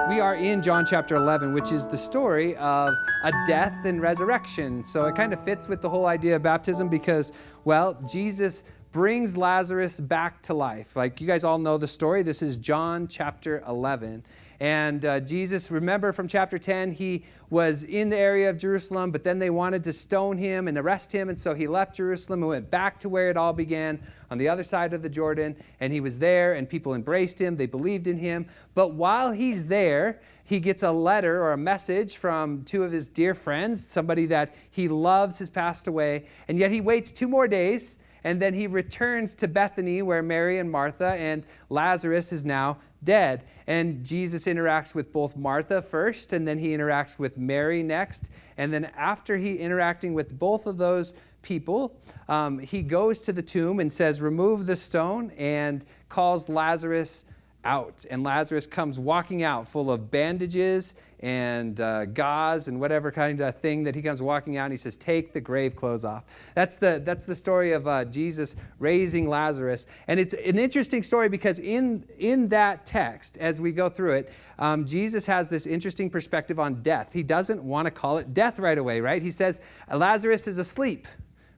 We are in John chapter 11, which is the story of a death and resurrection. So it kind of fits with the whole idea of baptism because, well, Jesus brings Lazarus back to life. Like you guys all know the story. This is John chapter 11. And Jesus, remember from chapter 10, he was in the area of Jerusalem, but then they wanted to stone him and arrest him. And so he left Jerusalem and went back to where it all began on the other side of the Jordan. And he was there and people embraced him. They believed in him. But while he's there, he gets a letter or a message from two of his dear friends, somebody that he loves has passed away. And yet he waits 2 more days. And then he returns to Bethany where Mary and Martha and Lazarus is now dead. And Jesus interacts with both Martha first, and then he interacts with Mary next. And then after he interacting with both of those people, he goes to the tomb and says, "Remove the stone," and calls Lazarus out. And Lazarus comes walking out full of bandages and gauze and whatever kind of thing that he comes walking out, and he says, "Take the grave clothes off." That's the story of Jesus raising Lazarus. And it's an interesting story because in that text, as we go through it, Jesus has this interesting perspective on death. He doesn't want to call it death right away, right? He says, Lazarus is asleep.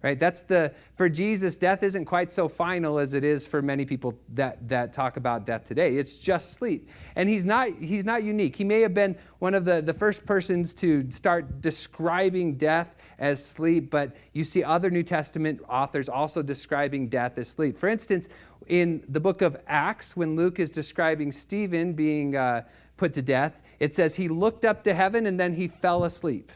Right? For Jesus, death isn't quite so final as it is for many people that talk about death today. It's just sleep. And he's not unique. He may have been one of the first persons to start describing death as sleep, but you see other New Testament authors also describing death as sleep. For instance, in the book of Acts, when Luke is describing Stephen being put to death, it says he looked up to heaven and then he fell asleep.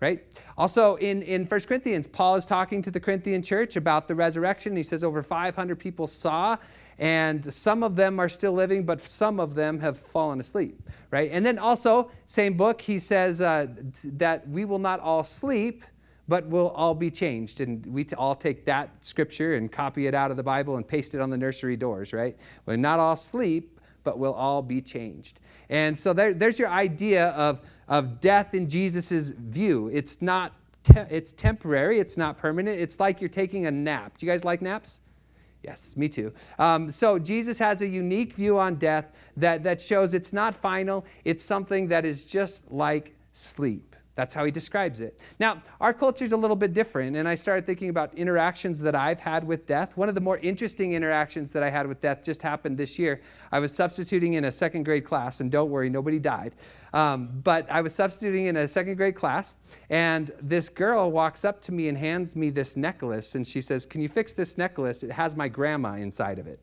Right? Also, in 1 Corinthians, Paul is talking to the Corinthian church about the resurrection. He says over 500 people saw, and some of them are still living, but some of them have fallen asleep. Right? And then also, same book, he says that we will not all sleep, but we'll all be changed. And we all take that scripture and copy it out of the Bible and paste it on the nursery doors. Right? We'll not all sleep, but we'll all be changed. And so there's your idea of death in Jesus's view. It's not it's temporary. It's not permanent. It's like you're taking a nap. Do you guys like naps? Yes, me too. So Jesus has a unique view on death that shows it's not final. It's something that is just like sleep. That's how he describes it. Now, our culture is a little bit different, and I started thinking about interactions that I've had with death. One of the more interesting interactions that I had with death just happened this year. I was substituting in a 2nd grade class, and don't worry, nobody died. But I was substituting in a 2nd grade class, and this girl walks up to me and hands me this necklace, and she says, "Can you fix this necklace? It has my grandma inside of it."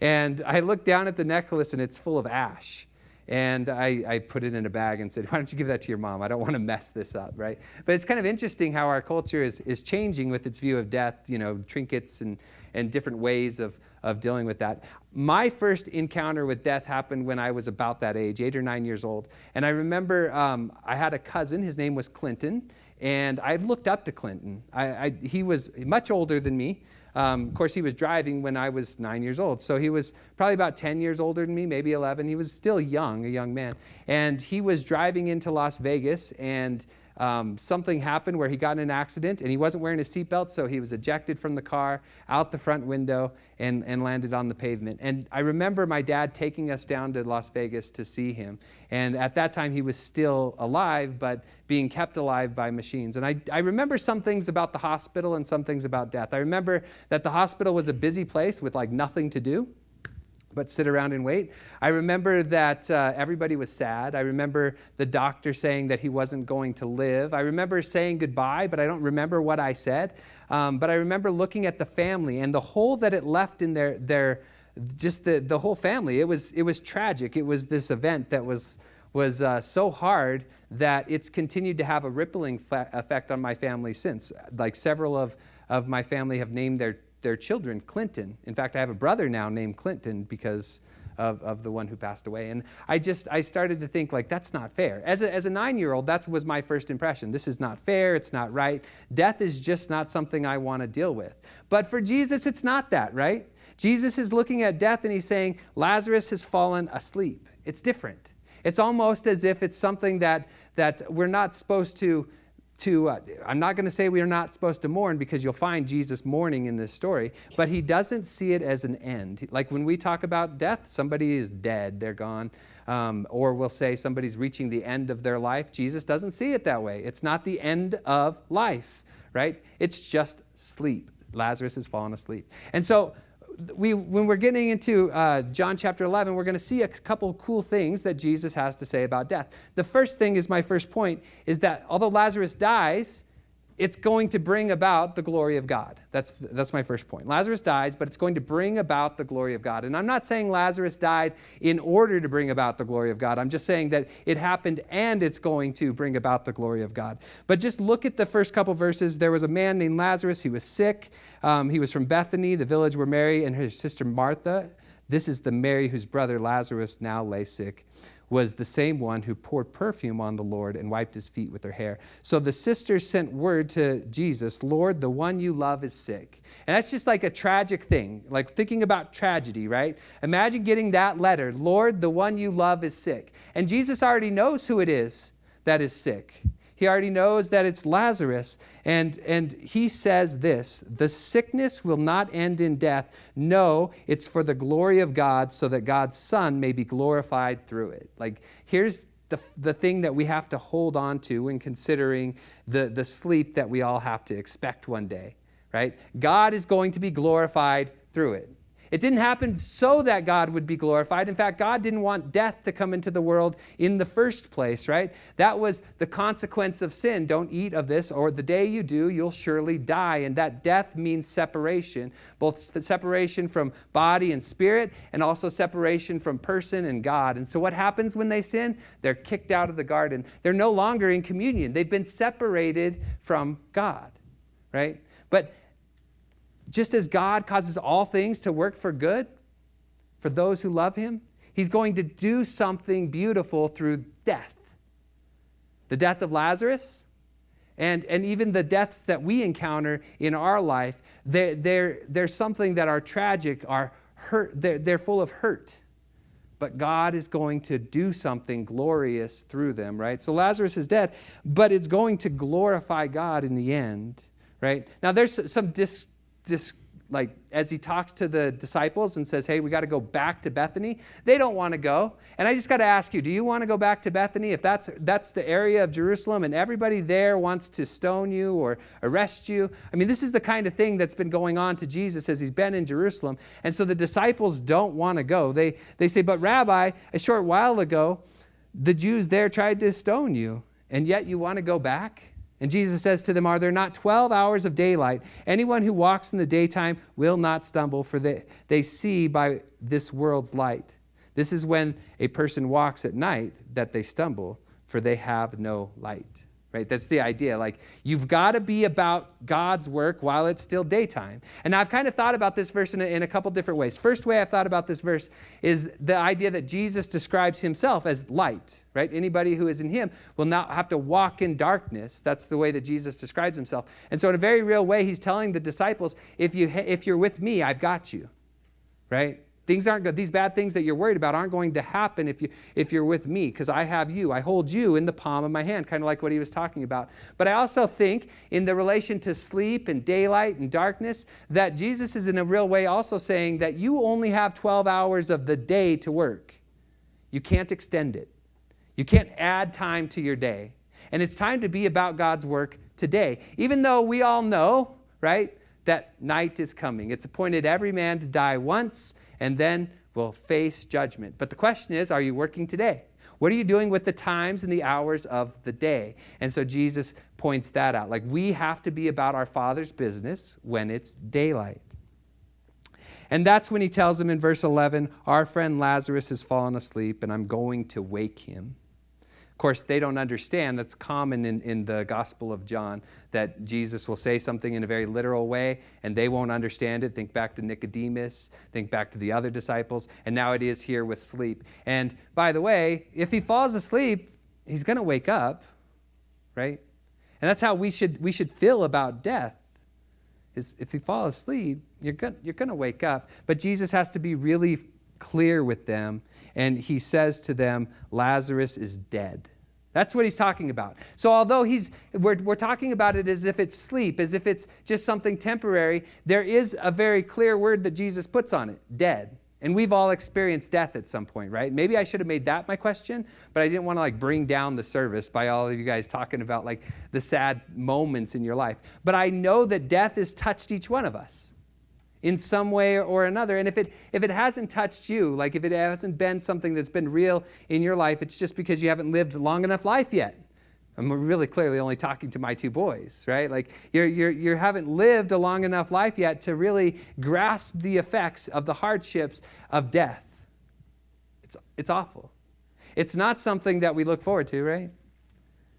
And I looked down at the necklace, and it's full of ash. And I put it in a bag and said, "Why don't you give that to your mom? I don't want to mess this up," right? But it's kind of interesting how our culture is changing with its view of death, trinkets and different ways of dealing with that. My first encounter with death happened when I was about that age, 8 or 9 years old. And I remember I had a cousin, his name was Clinton, and I looked up to Clinton. He was much older than me. Of course, he was driving when I was 9 years old. So he was probably about 10 years older than me, maybe 11. He was still young, a young man. And he was driving into Las Vegas, and something happened where he got in an accident, and he wasn't wearing his seatbelt, so he was ejected from the car, out the front window, and landed on the pavement. And I remember my dad taking us down to Las Vegas to see him. And at that time, he was still alive, but being kept alive by machines. And I remember some things about the hospital and some things about death. I remember that the hospital was a busy place with like nothing to do but sit around and wait. I remember that everybody was sad. I remember the doctor saying that he wasn't going to live. I remember saying goodbye, but I don't remember what I said. But I remember looking at the family and the hole that it left in their just the whole family. It was tragic. It was this event that was so hard that it's continued to have a rippling effect on my family since. Like several of my family have named their children Clinton. In fact, I have a brother now named Clinton because of the one who passed away. And I started to think, like, that's not fair. As a 9-year-old, that was my first impression. This is not fair. It's not right. Death is just not something I want to deal with. But for Jesus, it's not that, right? Jesus is looking at death and he's saying, Lazarus has fallen asleep. It's different. It's almost as if it's something that we're not supposed to I'm not going to say we are not supposed to mourn, because you'll find Jesus mourning in this story, but he doesn't see it as an end. Like when we talk about death, somebody is dead, they're gone, or we'll say somebody's reaching the end of their life. Jesus doesn't see it that way. It's not the end of life, right? It's just sleep. Lazarus has fallen asleep. And so when we're getting into John chapter 11, we're going to see a couple cool things that Jesus has to say about death. The first thing is my first point, is that although Lazarus dies, it's going to bring about the glory of God. That's my first point. Lazarus dies, but it's going to bring about the glory of God. And I'm not saying Lazarus died in order to bring about the glory of God. I'm just saying that it happened and it's going to bring about the glory of God. But just look at the first couple verses. There was a man named Lazarus. He was sick. He was from Bethany, the village where Mary and her sister Martha, this is the Mary whose brother Lazarus now lay sick, was the same one who poured perfume on the Lord and wiped his feet with her hair. So the sisters sent word to Jesus, Lord, the one you love is sick. And that's just like a tragic thing, like thinking about tragedy, right? Imagine getting that letter, Lord, the one you love is sick. And Jesus already knows who it is that is sick. He already knows that it's Lazarus. And he says this, the sickness will not end in death. No, it's for the glory of God, so that God's Son may be glorified through it. Like, here's the thing that we have to hold on to when considering the sleep that we all have to expect one day, right? God is going to be glorified through it. It didn't happen so that God would be glorified. In fact, God didn't want death to come into the world in the first place, right? That was the consequence of sin. Don't eat of this, or the day you do, you'll surely die. And that death means separation, both separation from body and spirit, and also separation from person and God. And so what happens when they sin? They're kicked out of the garden. They're no longer in communion. They've been separated from God, right? But just as God causes all things to work for good for those who love him, he's going to do something beautiful through death. The death of Lazarus, and even the deaths that we encounter in our life, they're something that are tragic, are hurt, they're full of hurt. But God is going to do something glorious through them, right? So Lazarus is dead, but it's going to glorify God in the end, right? Now there's some like as he talks to the disciples and says, hey, we got to go back to Bethany. They don't want to go. And I just got to ask you, do you want to go back to Bethany? If that's the area of Jerusalem and everybody there wants to stone you or arrest you. I mean, this is the kind of thing that's been going on to Jesus as he's been in Jerusalem. And so the disciples don't want to go. They say, but Rabbi, a short while ago, the Jews there tried to stone you, and yet you want to go back? And Jesus says to them, are there not 12 hours of daylight? Anyone who walks in the daytime will not stumble, for they see by this world's light. This is when a person walks at night that they stumble, for they have no light. Right? That's the idea. Like, you've got to be about God's work while it's still daytime. And I've kind of thought about this verse in a couple different ways. First way I've thought about this verse is the idea that Jesus describes himself as light, right? Anybody who is in him will not have to walk in darkness. That's the way that Jesus describes himself. And so in a very real way, he's telling the disciples, if you're with me, I've got you, right? Things aren't good. These bad things that you're worried about aren't going to happen if you're with me, because I have you. I hold you in the palm of my hand, kind of like what he was talking about. But I also think in the relation to sleep and daylight and darkness, that Jesus is in a real way also saying that you only have 12 hours of the day to work. You can't extend it. You can't add time to your day. And it's time to be about God's work today. Even though we all know, right, that night is coming. It's appointed every man to die once, and then we'll face judgment. But the question is, are you working today? What are you doing with the times and the hours of the day? And so Jesus points that out. Like, we have to be about our Father's business when it's daylight. And that's when he tells them in verse 11, our friend Lazarus has fallen asleep, and I'm going to wake him. Of course, they don't understand. That's common in the Gospel of John, that Jesus will say something in a very literal way, and they won't understand it. Think back to Nicodemus. Think back to the other disciples. And now it is here with sleep. And by the way, if he falls asleep, he's going to wake up, right? And that's how we should feel about death. Is if you fall asleep, you're going to wake up. But Jesus has to be really clear with them, and he says to them, Lazarus is dead. That's what he's talking about. So although we're talking about it as if it's sleep, as if it's just something temporary, there is a very clear word that Jesus puts on it, dead. And we've all experienced death at some point, right? Maybe I should have made that my question, but I didn't want to bring down the service by all of you guys talking about the sad moments in your life. But I know that death has touched each one of us in some way or another. And if it hasn't touched you, if it hasn't been something that's been real in your life, it's just because you haven't lived long enough life yet. I'm really clearly only talking to my two boys, right? You haven't lived a long enough life yet to really grasp the effects of the hardships of death. It's awful. It's not something that we look forward to, right?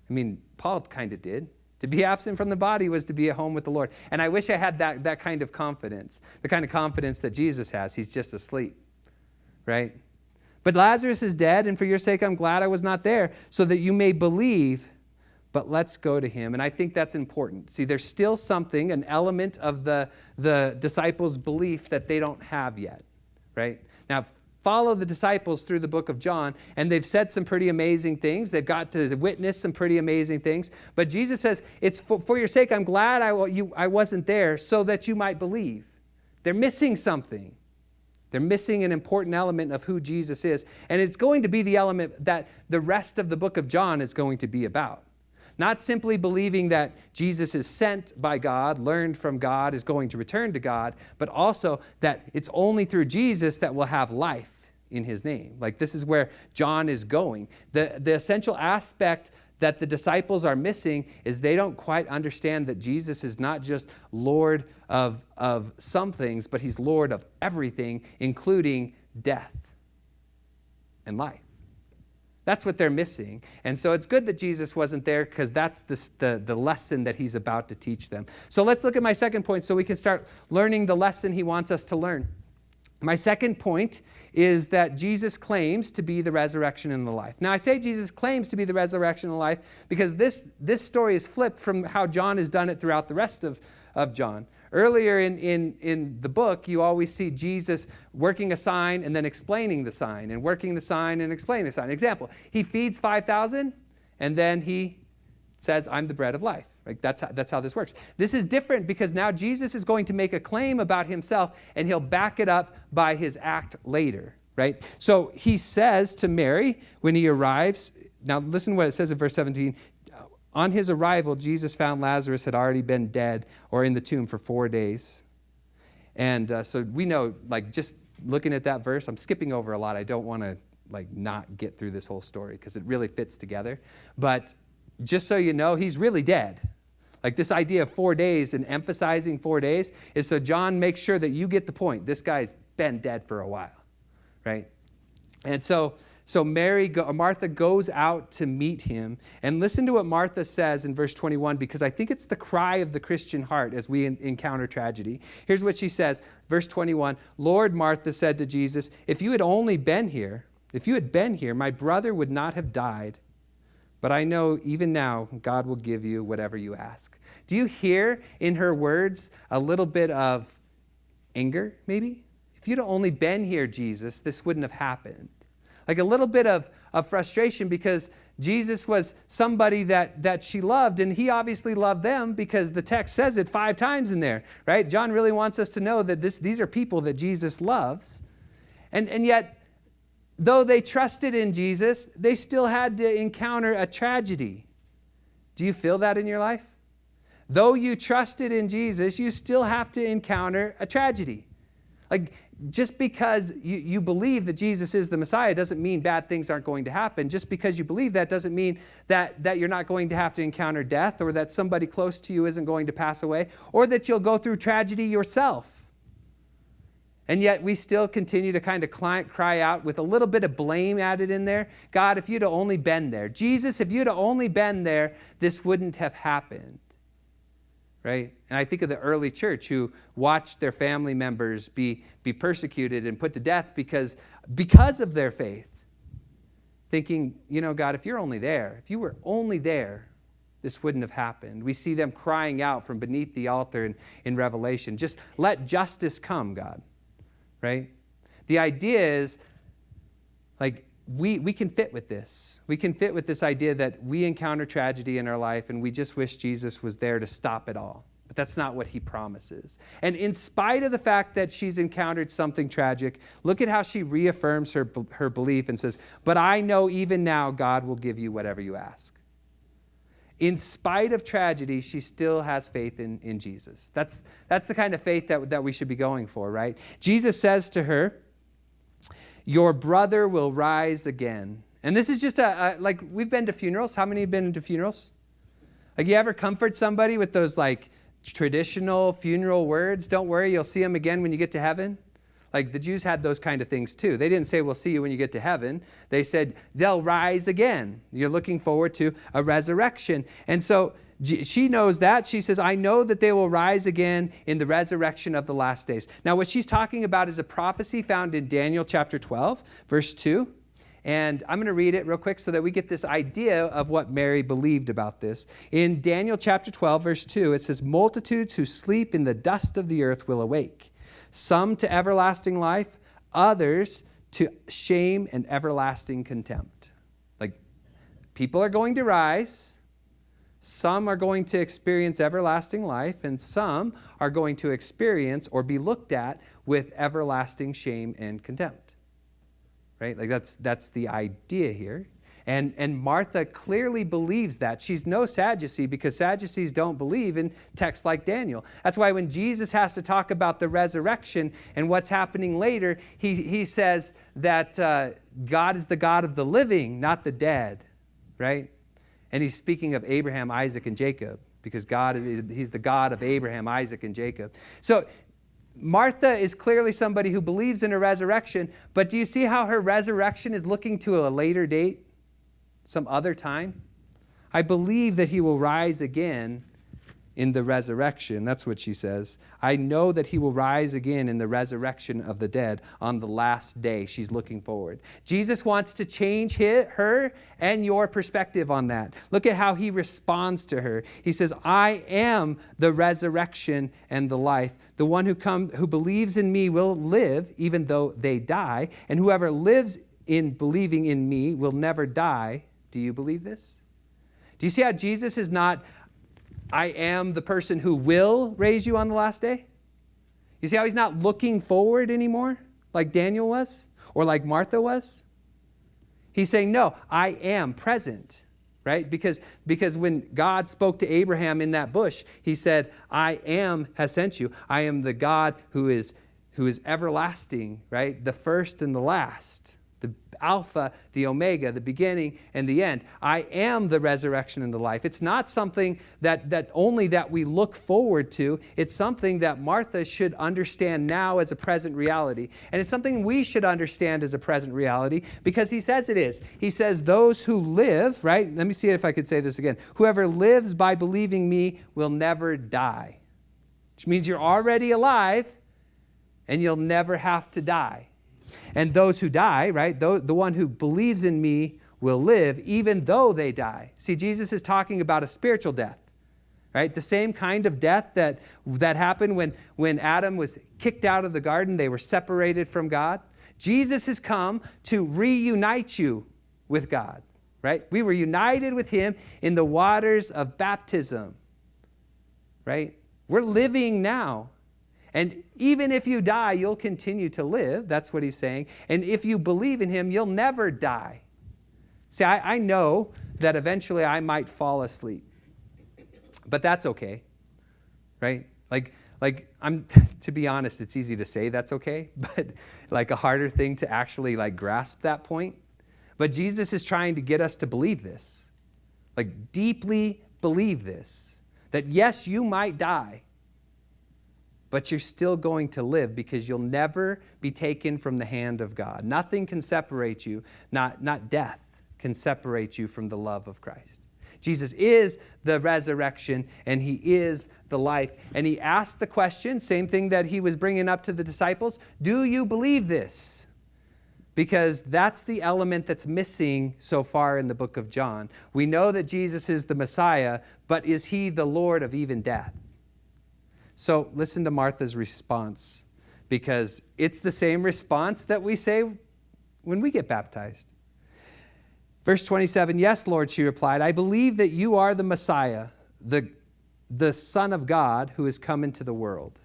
I mean, Paul kind of did. To be absent from the body was to be at home with the Lord. And I wish I had that kind of confidence, the kind of confidence that Jesus has. He's just asleep, right? But Lazarus is dead, and for your sake I'm glad I was not there, so that you may believe. But let's go to him. And I think that's important. See, there's still something, an element of the disciples' belief that they don't have yet, right? Now, follow the disciples through the book of John, and they've said some pretty amazing things. They've got to witness some pretty amazing things. But Jesus says, it's for your sake, I'm glad I wasn't there so that you might believe. They're missing something. They're missing an important element of who Jesus is. And it's going to be the element that the rest of the book of John is going to be about. Not simply believing that Jesus is sent by God, learned from God, is going to return to God, but also that it's only through Jesus that we'll have life in his name. This is where John is going. The essential aspect that the disciples are missing is they don't quite understand that Jesus is not just Lord of some things, but he's Lord of everything, including death and life. That's what they're missing. And so it's good that Jesus wasn't there, because that's the lesson that he's about to teach them. So let's look at my second point so we can start learning the lesson he wants us to learn. My second point is that Jesus claims to be the resurrection and the life. Now, I say Jesus claims to be the resurrection and the life because this story is flipped from how John has done it throughout the rest of John. Earlier in the book, you always see Jesus working a sign and then explaining the sign, and working the sign and explaining the sign. Example, he feeds 5,000, and then he says, I'm the bread of life. That's how this works. This is different because now Jesus is going to make a claim about himself, and he'll back it up by his act later, right? So he says to Mary when he arrives, now listen to what it says in verse 17, on his arrival, Jesus found Lazarus had already been dead or in the tomb for 4 days. And so we know, just looking at that verse, I'm skipping over a lot. I don't want to, not get through this whole story because it really fits together. But just so you know, he's really dead. This idea of 4 days and emphasizing 4 days is so John makes sure that you get the point. This guy's been dead for a while, right? And so Martha goes out to meet him. And listen to what Martha says in verse 21, because I think it's the cry of the Christian heart as we encounter tragedy. Here's what she says, verse 21, Lord, Martha said to Jesus, if you had been here, my brother would not have died. But I know even now God will give you whatever you ask. Do you hear in her words a little bit of anger, maybe? If you'd only been here, Jesus, this wouldn't have happened. A little bit of frustration because Jesus was somebody that she loved, and he obviously loved them because the text says it 5 times in there, right? John really wants us to know that these are people that Jesus loves. And yet, though they trusted in Jesus, they still had to encounter a tragedy. Do you feel that in your life? Though you trusted in Jesus, you still have to encounter a tragedy. Just because you believe that Jesus is the Messiah doesn't mean bad things aren't going to happen. Just because you believe that doesn't mean that you're not going to have to encounter death, or that somebody close to you isn't going to pass away, or that you'll go through tragedy yourself. And yet we still continue to kind of cry out with a little bit of blame added in there. God, if you'd have only been there. Jesus, if you'd have only been there, this wouldn't have happened. Right? And I think of the early church who watched their family members be persecuted and put to death because of their faith. Thinking, God, if you're only there, if you were only there, this wouldn't have happened. We see them crying out from beneath the altar in Revelation. Just let justice come, God. Right? The idea is, we can fit with this. We can fit with this idea that we encounter tragedy in our life and we just wish Jesus was there to stop it all. But that's not what he promises. And in spite of the fact that she's encountered something tragic, look at how she reaffirms her belief and says, but I know even now God will give you whatever you ask. In spite of tragedy, she still has faith in Jesus. That's the kind of faith that we should be going for, right? Jesus says to her, your brother will rise again. And this is just like, we've been to funerals. How many have been to funerals? Like, you ever comfort somebody with those like traditional funeral words? Don't worry, you'll see them again when you get to heaven. Like, the Jews had those kind of things too. They didn't say, we'll see you when you get to heaven. They said, they'll rise again. You're looking forward to a resurrection. And so she knows that. She says, I know that they will rise again in the resurrection of the last days. Now, what she's talking about is a prophecy found in Daniel chapter 12, verse 2. And I'm going to read it real quick so that we get this idea of what Mary believed about this. In Daniel chapter 12, verse 2, it says, multitudes who sleep in the dust of the earth will awake, some to everlasting life, others to shame and everlasting contempt. Like, people are going to rise, some are going to experience everlasting life, and some are going to experience or be looked at with everlasting shame and contempt. Right? Like, that's the idea here. And Martha clearly believes that. She's no Sadducee, because Sadducees don't believe in texts like Daniel. That's why when Jesus has to talk about the resurrection and what's happening later, he says that God is the God of the living, not the dead. Right? And he's speaking of Abraham, Isaac, and Jacob, because he's the God of Abraham, Isaac, and Jacob. So Martha is clearly somebody who believes in a resurrection, but do you see how her resurrection is looking to a later date? Some other time? I believe that he will rise again in the resurrection. That's what she says. I know that he will rise again in the resurrection of the dead on the last day. She's looking forward. Jesus wants to change her and your perspective on that. Look at how he responds to her. He says, I am the resurrection and the life. The one who believes in me will live even though they die. And whoever lives in believing in me will never die. Do you believe this? Do you see how Jesus is not, I am the person who will raise you on the last day? You see how he's not looking forward anymore like Daniel was or like Martha was? He's saying, no, I am present, right? Because when God spoke to Abraham in that bush, he said, I am has sent you. I am the God who is everlasting, right? The first and the last. The Alpha, the Omega, the beginning and the end. I am the resurrection and the life. It's not something that only that we look forward to. It's something that Martha should understand now as a present reality. And it's something we should understand as a present reality because he says it is. He says those who live, right? Let me see if I could say this again. Whoever lives by believing me will never die. Which means you're already alive and you'll never have to die. And those who die, right, the one who believes in me will live even though they die. See, Jesus is talking about a spiritual death, right? The same kind of death that happened when Adam was kicked out of the garden. They were separated from God. Jesus has come to reunite you with God, right? We were united with him in the waters of baptism, right? We're living now. And even if you die, you'll continue to live. That's what he's saying. And if you believe in him, you'll never die. See, I know that eventually I might fall asleep. But that's okay, right? Like I'm, to be honest, it's easy to say that's okay, but like a harder thing to actually like grasp that point. But Jesus is trying to get us to believe this. Like deeply believe this. That yes, you might die, but you're still going to live because you'll never be taken from the hand of God. Nothing can separate you, not death can separate you from the love of Christ. Jesus is the resurrection and he is the life. And he asked the question, same thing that he was bringing up to the disciples, do you believe this? Because that's the element that's missing so far in the book of John. We know that Jesus is the Messiah, but is he the Lord of even death? So listen to Martha's response, because it's the same response that we say when we get baptized. Verse 27, yes, Lord, she replied, I believe that you are the Messiah, the Son of God who has come into the world.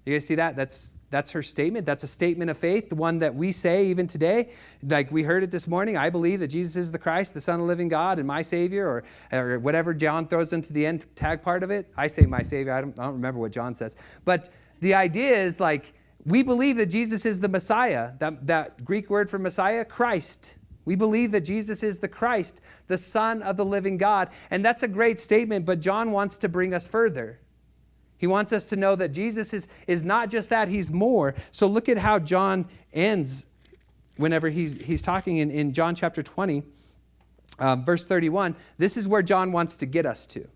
You guys see that? That's her statement. That's a statement of faith, the one that we say even today. Like we heard it this morning, I believe that Jesus is the Christ, the Son of the living God, and my Savior, or whatever John throws into the end tag part of it. I say my Savior. I don't remember what John says. But the idea is like, we believe that Jesus is the Messiah. That Greek word for Messiah, Christ. We believe that Jesus is the Christ, the Son of the living God. And that's a great statement, but John wants to bring us further. He wants us to know that Jesus is not just that, he's more. So look at how John ends whenever he's talking in John chapter 20, verse 31. This is where John wants to get us to.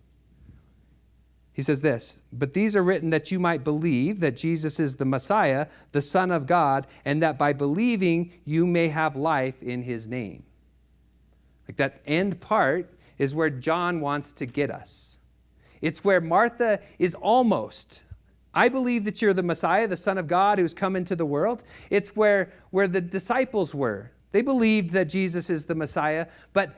He says this, but these are written that you might believe that Jesus is the Messiah, the Son of God, and that by believing you may have life in his name. Like that end part is where John wants to get us. It's where Martha is almost. I believe that you're the Messiah, the Son of God who's come into the world. It's where the disciples were. They believed that Jesus is the Messiah, but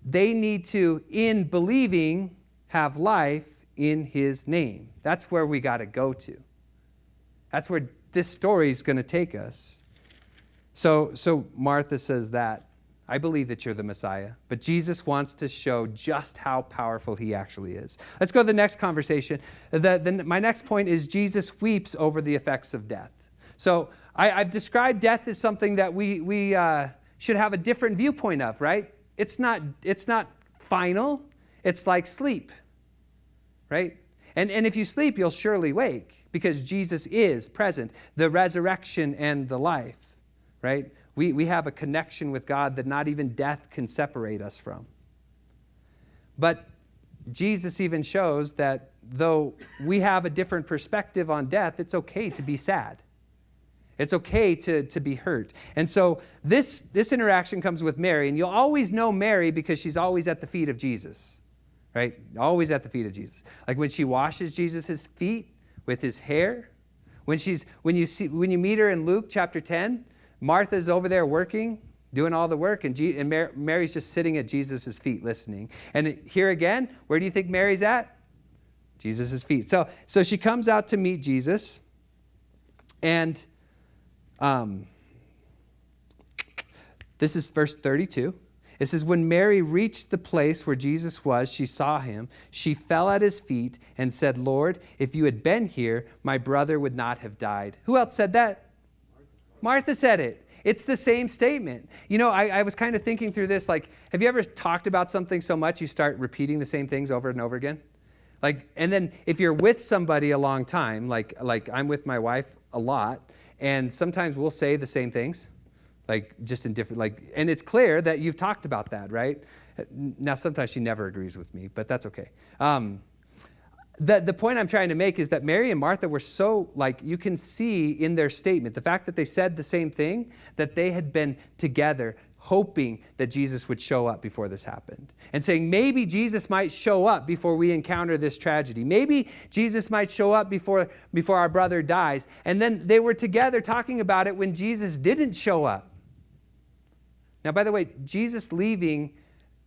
they need to, in believing, have life in his name. That's where we got to go to. That's where this story is going to take us. So Martha says that. I believe that you're the Messiah, but Jesus wants to show just how powerful he actually is. Let's go to the next conversation. My next point is Jesus weeps over the effects of death. So I've described death as something that we should have a different viewpoint of, right? It's not final. It's like sleep, right? And if you sleep, you'll surely wake because Jesus is present, the resurrection and the life, right? We have a connection with God that not even death can separate us from. But Jesus even shows that though we have a different perspective on death, it's okay to be sad. It's okay to be hurt. And so this interaction comes with Mary, and you'll always know Mary because she's always at the feet of Jesus, right? Always at the feet of Jesus. Like when she washes Jesus' feet with his hair, when you meet her in Luke chapter 10, Martha's over there working, doing all the work, and Mary's just sitting at Jesus' feet listening. And here again, where do you think Mary's at? Jesus' feet. So she comes out to meet Jesus, and this is verse 32. It says, when Mary reached the place where Jesus was, she saw him. She fell at his feet and said, Lord, if you had been here, my brother would not have died. Who else said that? Martha said it. It's the same statement. You know, I was kind of thinking through this, like, have you ever talked about something so much you start repeating the same things over and over again? Like, and then if you're with somebody a long time, like I'm with my wife a lot, and sometimes we'll say the same things, like just in different, like, and it's clear that you've talked about that, right? Now, sometimes she never agrees with me, but that's okay. The point I'm trying to make is that Mary and Martha were so, like, you can see in their statement, the fact that they said the same thing, that they had been together hoping that Jesus would show up before this happened. And saying, maybe Jesus might show up before we encounter this tragedy. Maybe Jesus might show up before our brother dies. And then they were together talking about it when Jesus didn't show up. Now, by the way, Jesus leaving,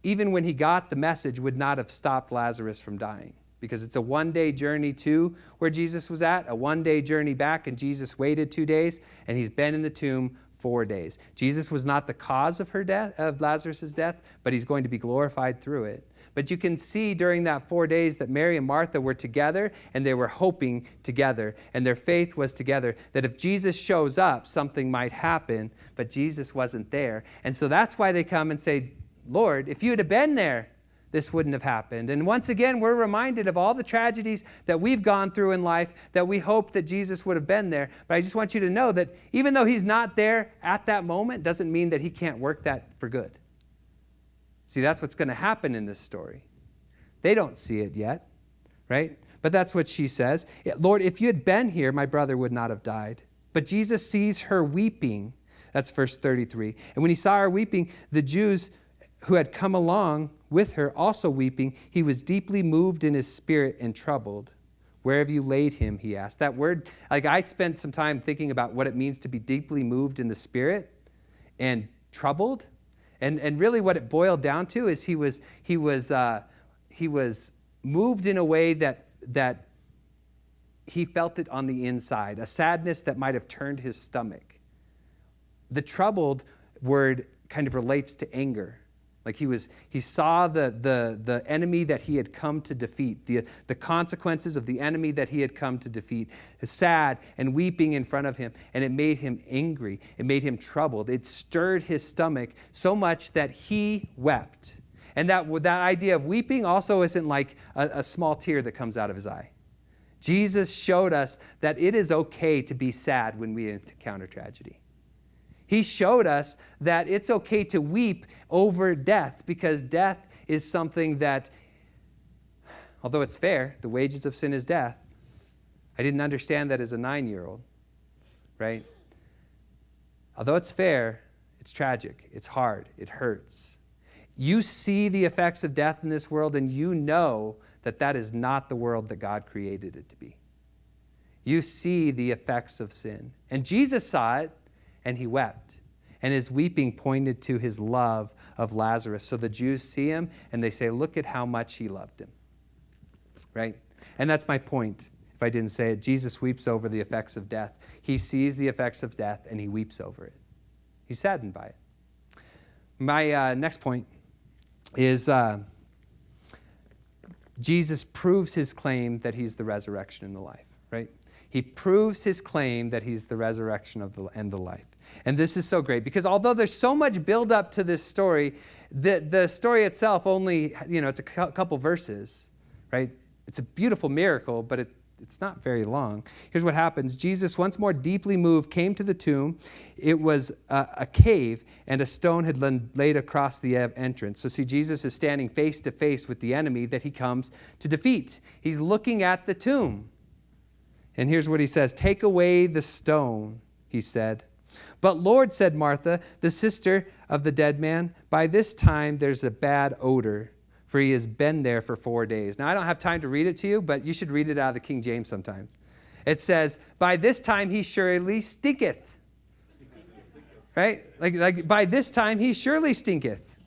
even when he got the message, would not have stopped Lazarus from dying. Because it's a one-day journey to where Jesus was at, a one-day journey back, and Jesus waited 2 days, and he's been in the tomb 4 days. Jesus was not the cause of her death, of Lazarus' death, but he's going to be glorified through it. But you can see during that 4 days that Mary and Martha were together, and they were hoping together, and their faith was together, that if Jesus shows up, something might happen, but Jesus wasn't there. And so that's why they come and say, Lord, if you had been there, this wouldn't have happened. And once again, we're reminded of all the tragedies that we've gone through in life that we hope that Jesus would have been there. But I just want you to know that even though he's not there at that moment, doesn't mean that he can't work that for good. See, that's what's going to happen in this story. They don't see it yet, right? But that's what she says. Lord, if you had been here, my brother would not have died. But Jesus sees her weeping. That's verse 33. And when he saw her weeping, the Jews who had come along with her also weeping, he was deeply moved in his spirit and troubled. Where have you laid him? He asked. That word, like I spent some time thinking about what it means to be deeply moved in the spirit and troubled. And really what it boiled down to is he was moved in a way that he felt it on the inside, a sadness that might have turned his stomach. The troubled word kind of relates to anger. Like he saw the enemy that he had come to defeat, the consequences of the enemy that he had come to defeat, sad and weeping in front of him, and it made him angry. It made him troubled. It stirred his stomach so much that he wept. And that idea of weeping also isn't like a small tear that comes out of his eye. Jesus showed us that it is okay to be sad when we encounter tragedy. He showed us that it's okay to weep over death, because death is something that, although it's fair, the wages of sin is death. I didn't understand that as a 9-year-old, right? Although it's fair, it's tragic, it's hard, it hurts. You see the effects of death in this world, and you know that that is not the world that God created it to be. You see the effects of sin. And Jesus saw it, and he wept. And his weeping pointed to his love of Lazarus. So the Jews see him, and they say, look at how much he loved him. Right? And that's my point, if I didn't say it. Jesus weeps over the effects of death. He sees the effects of death, and he weeps over it. He's saddened by it. My next point is Jesus proves his claim that he's the resurrection and the life, right? He proves his claim that he's the resurrection and the life. And this is so great, because although there's so much build up to this story, the story itself only, it's a couple verses, right? It's a beautiful miracle, but it's not very long. Here's what happens. Jesus, once more deeply moved, came to the tomb. It was a cave, and a stone had been laid across the entrance. So see, Jesus is standing face to face with the enemy that he comes to defeat. He's looking at the tomb. And here's what he says. Take away the stone, he said. But Lord, said Martha, the sister of the dead man, by this time there's a bad odor, for he has been there for 4 days. Now, I don't have time to read it to you, but you should read it out of the King James sometimes. It says, by this time he surely stinketh. Right? Like by this time he surely stinketh.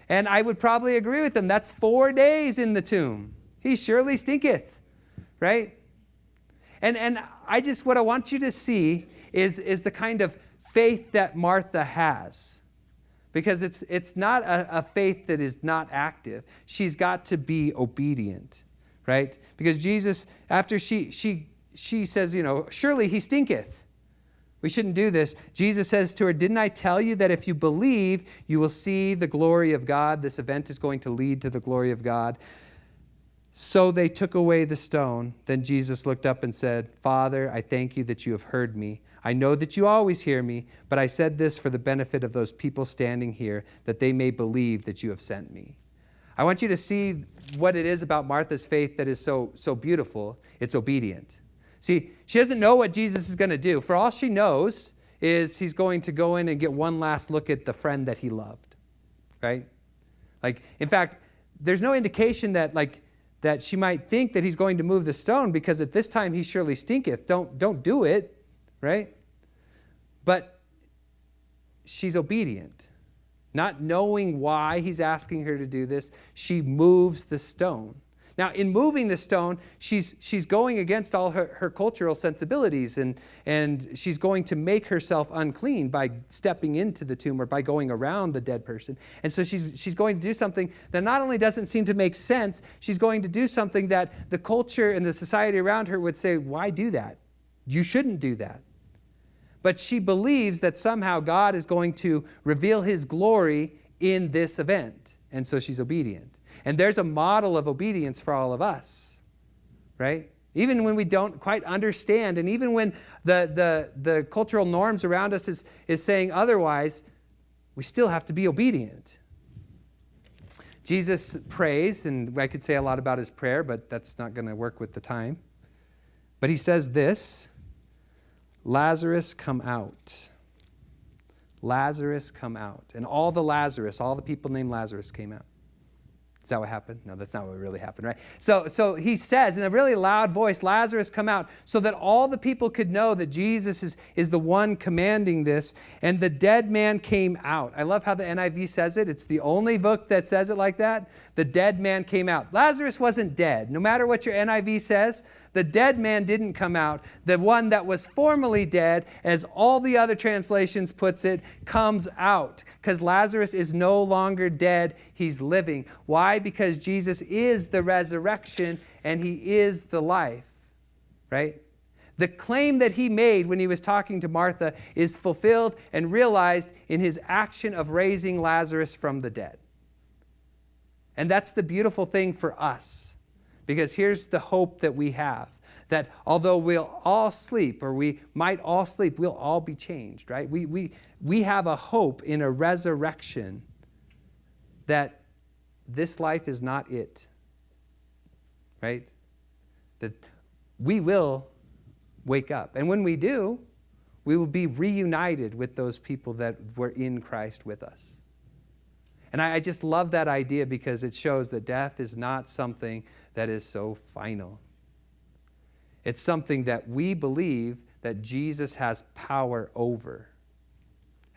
And I would probably agree with them. That's 4 days in the tomb. He surely stinketh. Right? And what I want you to see is the kind of faith that Martha has. Because it's not a faith that is not active. She's got to be obedient, right? Because Jesus, after she says, surely he stinketh. We shouldn't do this. Jesus says to her, didn't I tell you that if you believe, you will see the glory of God? This event is going to lead to the glory of God. So they took away the stone. Then Jesus looked up and said, Father, I thank you that you have heard me. I know that you always hear me, but I said this for the benefit of those people standing here, that they may believe that you have sent me. I want you to see what it is about Martha's faith that is so beautiful. It's obedient. See, she doesn't know what Jesus is going to do. For all she knows is he's going to go in and get one last look at the friend that he loved, right? In fact, there's no indication that she might think that he's going to move the stone, because at this time he surely stinketh. Don't do it, right? But she's obedient. Not knowing why he's asking her to do this, she moves the stone. Now, in moving the stone, she's going against all her cultural sensibilities, and she's going to make herself unclean by stepping into the tomb or by going around the dead person. And so she's going to do something that not only doesn't seem to make sense, she's going to do something that the culture and the society around her would say, why do that? You shouldn't do that. But she believes that somehow God is going to reveal his glory in this event. And so she's obedient. And there's a model of obedience for all of us, right? Even when we don't quite understand, and even when the cultural norms around us is saying otherwise, we still have to be obedient. Jesus prays, and I could say a lot about his prayer, but that's not going to work with the time. But he says this, Lazarus, come out. Lazarus, come out. And all the people named Lazarus came out. Is that what happened? No, that's not what really happened, right? So he says in a really loud voice, Lazarus, come out, so that all the people could know that Jesus is the one commanding this. And the dead man came out. I love how the NIV says it. It's the only book that says it like that. The dead man came out. Lazarus wasn't dead. No matter what your NIV says, the dead man didn't come out. The one that was formerly dead, as all the other translations puts it, comes out. Because Lazarus is no longer dead. He's living. Why? Because Jesus is the resurrection and he is the life. Right? The claim that he made when he was talking to Martha is fulfilled and realized in his action of raising Lazarus from the dead. And that's the beautiful thing for us. Because here's the hope that we have. That although we'll all sleep, or we might all sleep, we'll all be changed, right? We have a hope in a resurrection that this life is not it, right? That we will wake up. And when we do, we will be reunited with those people that were in Christ with us. And I just love that idea because it shows that death is not something that is so final. It's something that we believe that Jesus has power over.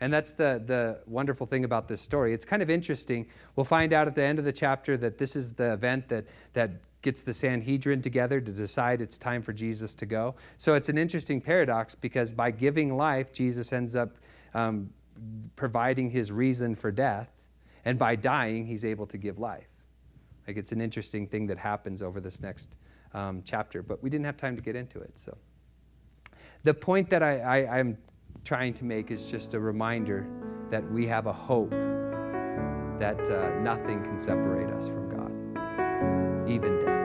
And that's the wonderful thing about this story. It's kind of interesting. We'll find out at the end of the chapter that this is the event that gets the Sanhedrin together to decide it's time for Jesus to go. So it's an interesting paradox because by giving life, Jesus ends up providing his reason for death. And by dying, he's able to give life. Like it's an interesting thing that happens over this next chapter. But we didn't have time to get into it. So the point that I'm trying to make is just a reminder that we have a hope that nothing can separate us from God, even death.